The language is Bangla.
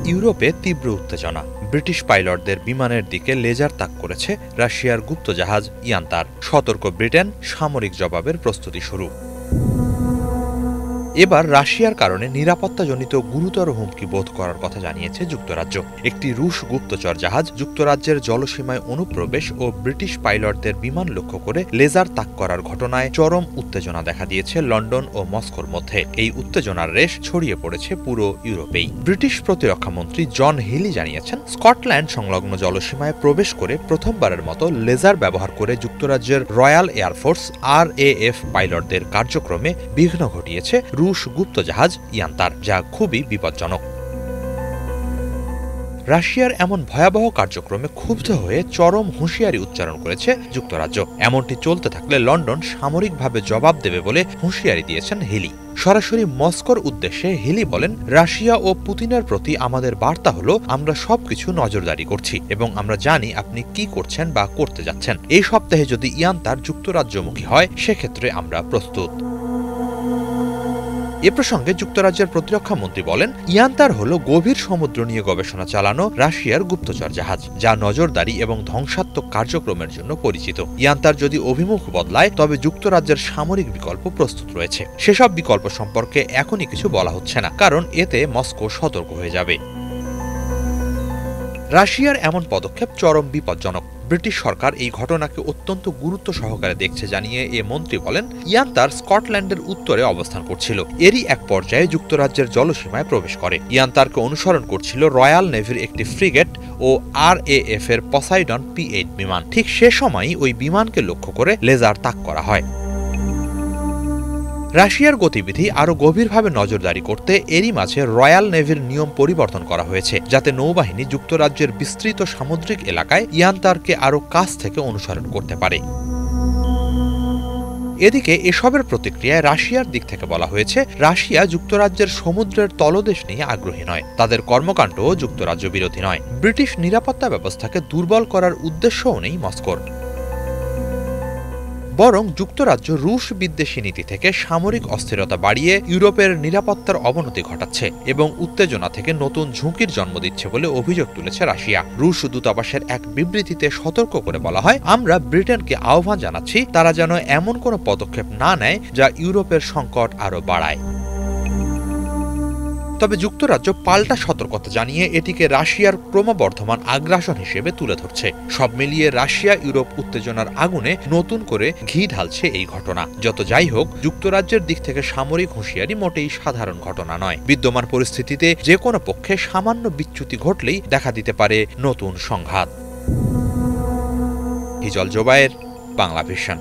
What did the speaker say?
ইউরোপে তীব্র উত্তেজনা। ব্রিটিশ পাইলটদের বিমানের দিকে লেজার তাক করেছে রাশিয়ার গুপ্তজাহাজ ইয়ান্তার। সতর্ক ব্রিটেন, সামরিক জবাবের প্রস্তুতি শুরু। এবার রাশিয়ার কারণে নিরাপত্তাজনিত গুরুতর হুমকি বোধ করার কথা জানিয়েছে যুক্তরাজ্য। একটি রুশ গুপ্তচর জাহাজ যুক্তরাজ্যের জলসীমায় অনুপ্রবেশ ও ব্রিটিশ পাইলটদের বিমান লক্ষ্য করে লেজার তাক করার ঘটনায় চরম উত্তেজনা দেখা দিয়েছে লন্ডন ও মস্কোর মধ্যে। এই উত্তেজনার রেশ ছড়িয়ে পড়েছে পুরো ইউরোপেই। ব্রিটিশ প্রতিরক্ষামন্ত্রী জন হিলি জানিয়েছেন, স্কটল্যান্ড সংলগ্ন জলসীমায় প্রবেশ করে প্রথমবারের মতো লেজার ব্যবহার করে যুক্তরাজ্যের রয়্যাল এয়ারফোর্স RAF পাইলটদের কার্যক্রমে বিঘ্ন ঘটিয়েছে রুশ গুপ্তজাহাজ ইয়ান্তার, যা খুবই বিপজ্জনক। রাশিয়ার এমন ভয়াবহ কার্যক্রমে ক্ষুব্ধ হয়ে চরম হুঁশিয়ারি উচ্চারণ করেছে যুক্তরাজ্য। এমনটি চলতে থাকলে লন্ডন সামরিকভাবে জবাব দেবে বলে হুঁশিয়ারি দিয়েছেন হিলি। সরাসরি মস্কোর উদ্দেশ্যে হিলি বলেন, রাশিয়া ও পুতিনের প্রতি আমাদের বার্তা হলো, আমরা সবকিছু নজরদারি করছি এবং আমরা জানি আপনি কি করছেন বা করতে যাচ্ছেন। এই সপ্তাহে যদি ইয়ান্তার যুক্তরাজ্যমুখী হয়, সেক্ষেত্রে আমরা প্রস্তুত। এ প্রসঙ্গে যুক্তরাজ্যের প্রতিরক্ষা মন্ত্রী বলেন, ইয়ান্তার হল গভীর সমুদ্র নিয়ে গবেষণা চালানো রাশিয়ার গুপ্তচর জাহাজ, যা নজরদারি এবং ধ্বংসাত্মক কার্যক্রমের জন্য পরিচিত। ইয়ান্তার যদি অভিমুখ বদলায়, তবে যুক্তরাজ্যের সামরিক বিকল্প প্রস্তুত রয়েছে। সেসব বিকল্প সম্পর্কে এখনই কিছু বলা হচ্ছে না, কারণ এতে মস্কো সতর্ক হয়ে যাবে। রাশিয়ার এমন পদক্ষেপ চরম বিপজ্জনক। ব্রিটিশ সরকার এই ঘটনাকে অত্যন্ত গুরুত্ব সহকারে দেখছে জানিয়ে এ মন্ত্রী বলেন, ইয়ান্তার স্কটল্যান্ডের উত্তরে অবস্থান করছিল। এরই এক পর্যায়ে যুক্তরাজ্যের জলসীমায় প্রবেশ করে। ইয়ান্তারকে অনুসরণ করছিল রয়্যাল নেভির একটি ফ্রিগেট ও RAF এর পসাইডন P-8 বিমান। ঠিক সে সময়ই ওই বিমানকে লক্ষ্য করে লেজার তাক করা হয়। রাশিয়ার গতিবিধি আরও গভীরভাবে নজরদারি করতে এরই মাঝে রয়্যাল নেভির নিয়ম পরিবর্তন করা হয়েছে, যাতে নৌবাহিনী যুক্তরাজ্যের বিস্তৃত সামুদ্রিক এলাকায় ইয়ান্তারকে আরও কাছ থেকে অনুসরণ করতে পারে। এদিকে এসবের প্রতিক্রিয়ায় রাশিয়ার দিক থেকে বলা হয়েছে, রাশিয়া যুক্তরাজ্যের সমুদ্রের তলদেশ নিয়ে আগ্রহী নয়, তাদের কর্মকাণ্ডও যুক্তরাজ্য বিরোধী নয়। ব্রিটিশ নিরাপত্তা ব্যবস্থাকে দুর্বল করার উদ্দেশ্যও নেই মস্কোর। বরং যুক্তরাজ্য রুশ বিদ্বেষী নীতি থেকে সামরিক অস্থিরতা বাড়িয়ে ইউরোপের নিরাপত্তার অবনতি ঘটাচ্ছে এবং উত্তেজনা থেকে নতুন ঝুঁকির জন্ম দিচ্ছে বলে অভিযোগ তুলেছে রাশিয়া। রুশ দূতাবাসের এক বিবৃতিতে সতর্ক করে বলা হয়, আমরা ব্রিটেনকে আহ্বান জানাচ্ছি তারা যেন এমন কোনো পদক্ষেপ না নেয় যা ইউরোপের সংকট আরও বাড়ায়। তবে যুক্তরাজ্য পাল্টা সতর্কতা জানিয়ে এটিকে রাশিয়ার ক্রমবর্ধমান আগ্রাসন হিসেবে তুলে ধরছে। সব মিলিয়ে রাশিয়া ইউরোপ উত্তেজনার আগুনে নতুন করে ঘি ঢালছে এই ঘটনা। যত যাই হোক, যুক্তরাজ্যের দিক থেকে সামরিক হুঁশিয়ারি মোটেই সাধারণ ঘটনা নয়। বিদ্যমান পরিস্থিতিতে যে কোনো পক্ষে সামান্য বিচ্যুতি ঘটলেই দেখা দিতে পারে নতুন সংঘাত। হিজল জোবায়ের, বাংলা ভিশন।